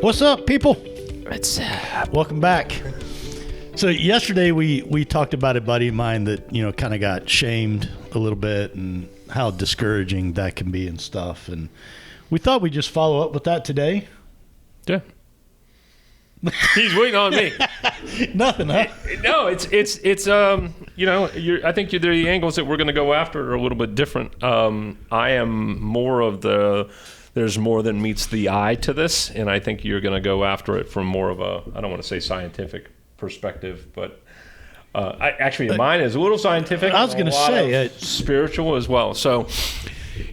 What's up, people? It's Welcome back. So yesterday we talked about a buddy of mine that, kind of got shamed a little bit and how discouraging that can be and stuff. And we thought we'd just follow up with that today. yeah. He's waiting on me. Nothing, huh? No, it's I think the angles that we're going to go after are a little bit different. I am more of there's more than meets the eye to this, and I think you're going to go after it from more of a, I don't want to say scientific perspective, but mine is a little scientific. I was going to say spiritual as well. So,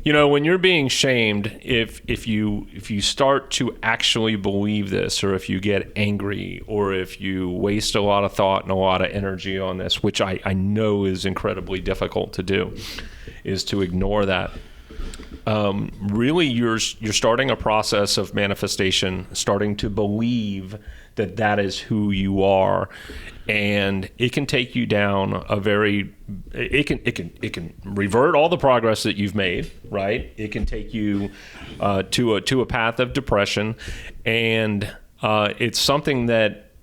when you're being shamed, if you start to actually believe this, or if you get angry, or if you waste a lot of thought and a lot of energy on this, which I know is incredibly difficult to do, is to ignore that. Really, you're starting a process of manifestation, starting to believe that is who you are, and it can take you down it can revert all the progress that you've made, right? It can take you to a path of depression, and it's something that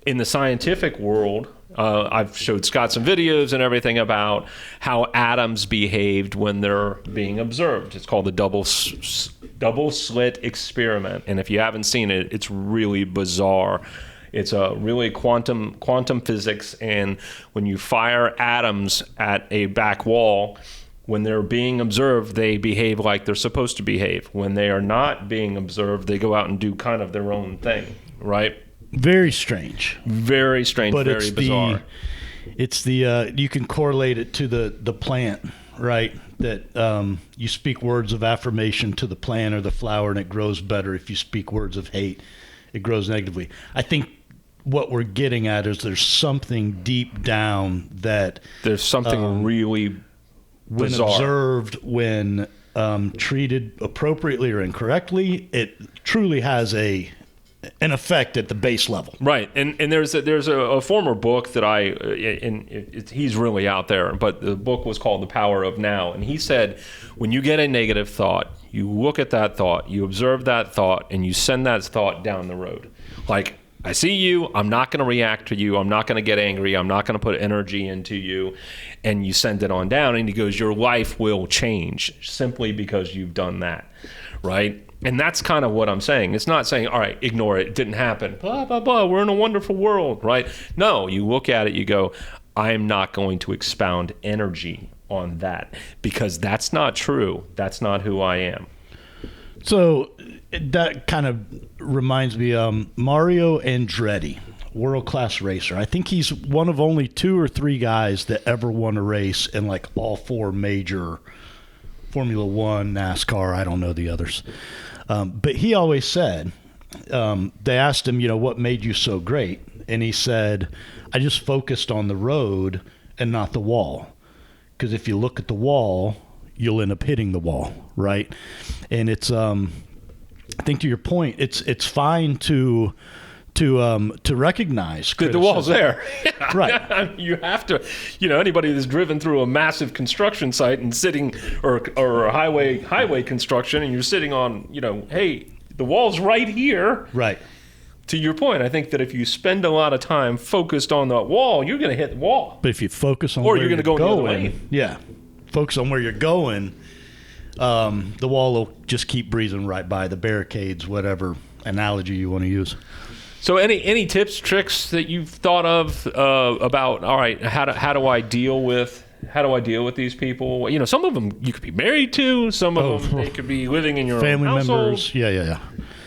in the scientific world, I've showed Scott some videos and everything about how atoms behaved when they're being observed. It's called the double slit experiment. And if you haven't seen it, it's really bizarre. It's a really quantum physics. And when you fire atoms at a back wall, when they're being observed, they behave like they're supposed to behave. When they are not being observed, they go out and do kind of their own thing, right? Very strange. Very strange, but very bizarre. It's the you can correlate it to the plant, right? That you speak words of affirmation to the plant or the flower, and it grows better. If you speak words of hate, it grows negatively. I think what we're getting at is there's something deep down that there's something really bizarre. When observed, when treated appropriately or incorrectly, it truly has an effect at the base level. Right. And there's a former book that he's really out there, but the book was called The Power of Now. And he said, when you get a negative thought, you look at that thought, you observe that thought, and you send that thought down the road. Like, I see you, I'm not going to react to you, I'm not going to get angry, I'm not going to put energy into you, and you send it on down. And he goes, your life will change simply because you've done that, right? And that's kind of what I'm saying. It's not saying, all right, ignore it. It didn't happen. Blah, blah, blah. We're in a wonderful world, right? No, you look at it, you go, I am not going to expound energy on that because that's not true. That's not who I am. So that kind of reminds me, Mario Andretti, world-class racer. I think he's one of only 2 or 3 guys that ever won a race in like all 4 major Formula One, NASCAR, I don't know the others. But he always said, they asked him, what made you so great? And he said, I just focused on the road and not the wall. Because if you look at the wall, you'll end up hitting the wall, right? And it's, I think to your point, it's fine to recognize that the wall's there. Right. I mean, you have to, anybody that's driven through a massive construction site and sitting, or a highway construction, and you're sitting on, hey, the wall's right here. Right. To your point, I think that if you spend a lot of time focused on that wall, you're going to hit the wall. But if you focus on or where you're going to go in the other way. Yeah. Focus on where you're going, the wall will just keep breezing right by, the barricades, whatever analogy you want to use. So any tips, tricks that you've thought of about, all right, how do I deal with these people? Some of them you could be married to, some of them they could be living in your family own household. members. Yeah.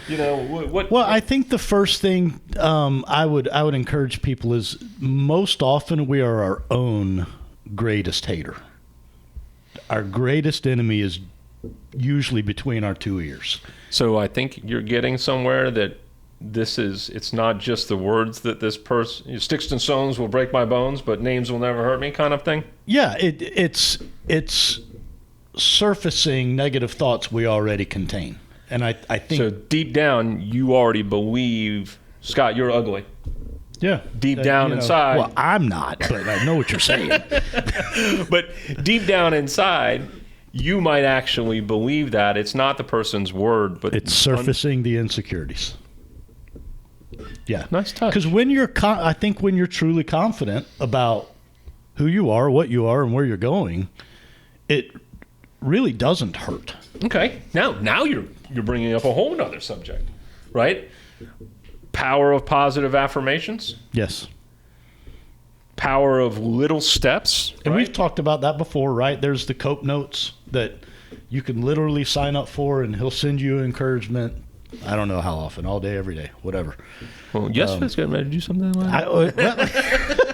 What? Well, I think the first thing I would encourage people is most often we are our own greatest hater. Our greatest enemy is usually between our 2 ears. So I think you're getting somewhere that it's not just the words that this person, sticks and stones will break my bones, but names will never hurt me kind of thing. Yeah, it's surfacing negative thoughts we already contain. And I think so deep down you already believe, Scott, you're ugly. Yeah. Deep down inside. Well, I'm not, but I know what you're saying. But deep down inside, you might actually believe that. It's not the person's word, but it's surfacing the insecurities. Yeah. Nice touch. Because when you're, I think when you're truly confident about who you are, what you are, and where you're going, it really doesn't hurt. Okay. Now you're bringing up a whole nother subject, right? Power of positive affirmations. Yes. Power of little steps. And right? we've talked about that before, right? There's the Cope notes that you can literally sign up for, and he'll send you encouragement. I don't know how often, all day, every day, whatever. Well, Yesfit's getting ready to do something like that.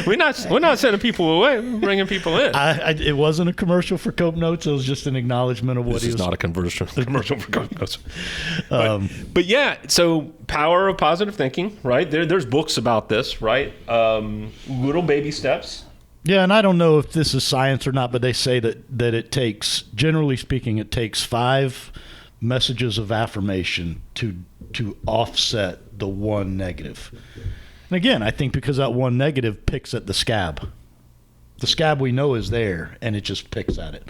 We're not sending people away. We're bringing people in. It wasn't a commercial for Cope Notes. It was just an acknowledgement of what this he is was. Not a commercial for Cope Notes. But yeah, so power of positive thinking, right? There's books about this, right? Little baby steps. Yeah, and I don't know if this is science or not, but they say that it takes, generally speaking, it takes 5 messages of affirmation to offset the one negative. And again, I think because that one negative picks at the scab. The scab we know is there, and it just picks at it.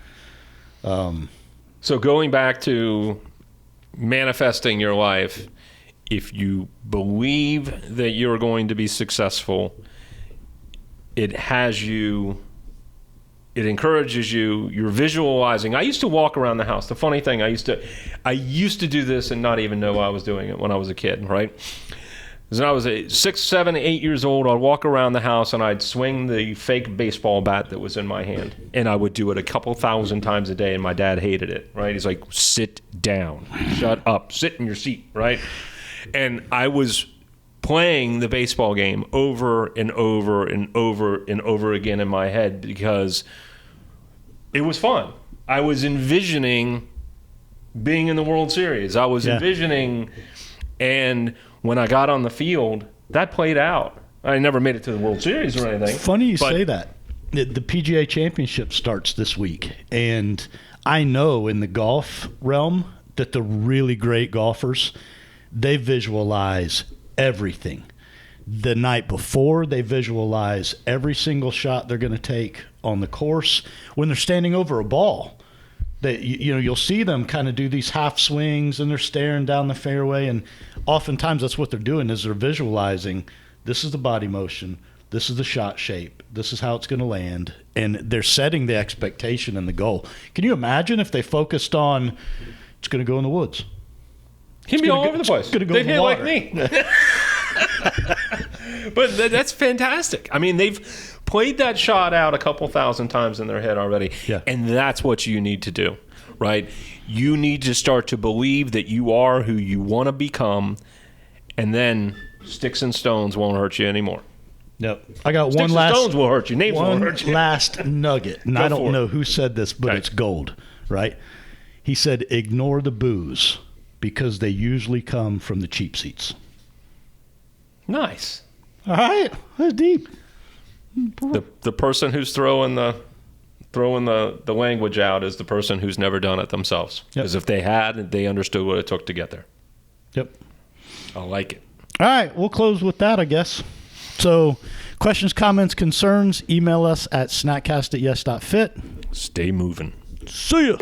So going back to manifesting your life, if you believe that you're going to be successful, it encourages you. You're visualizing. I used to walk around the house. The funny thing, I used to do this and not even know I was doing it when I was a kid, right? When I was 6, 7, 8 years old, I'd walk around the house and I'd swing the fake baseball bat that was in my hand. And I would do it a couple thousand times a day, and my dad hated it, right? He's like, sit down, shut up, sit in your seat, right? And I was playing the baseball game over and over and over and over again in my head because it was fun. I was envisioning being in the World Series. I was envisioning, and when I got on the field, that played out. I never made it to the World Series or anything. Funny you say that. The PGA Championship starts this week, and I know in the golf realm that the really great golfers, they visualize everything. The night before, they visualize every single shot they're going to take on the course. When they're standing over a ball, you'll see them kind of do these half swings, and they're staring down the fairway, and oftentimes that's what they're doing is they're visualizing, this is the body motion, this is the shot shape, this is how it's going to land, and they're setting the expectation and the goal. Can you imagine if they focused on, it's going to go in the woods? He'd be all over the place. They'd hit like me. But that's fantastic. I mean, they've played that shot out a couple thousand times in their head already. Yeah. And that's what you need to do, right? You need to start to believe that you are who you want to become, and then sticks and stones won't hurt you anymore. Yep. I got Sticks one last. Stones will hurt you. Names won't hurt you. Last nugget, and I don't know who said this, but it's gold, right? He said, "Ignore the booze because they usually come from the cheap seats." Nice. All right, that's deep. The person who's throwing the language out is the person who's never done it themselves. Because if they had, they understood what it took to get there. Yep. I like it. All right, we'll close with that, I guess. So, questions, comments, concerns, email us at snackcast@yes.fit. Stay moving. See ya.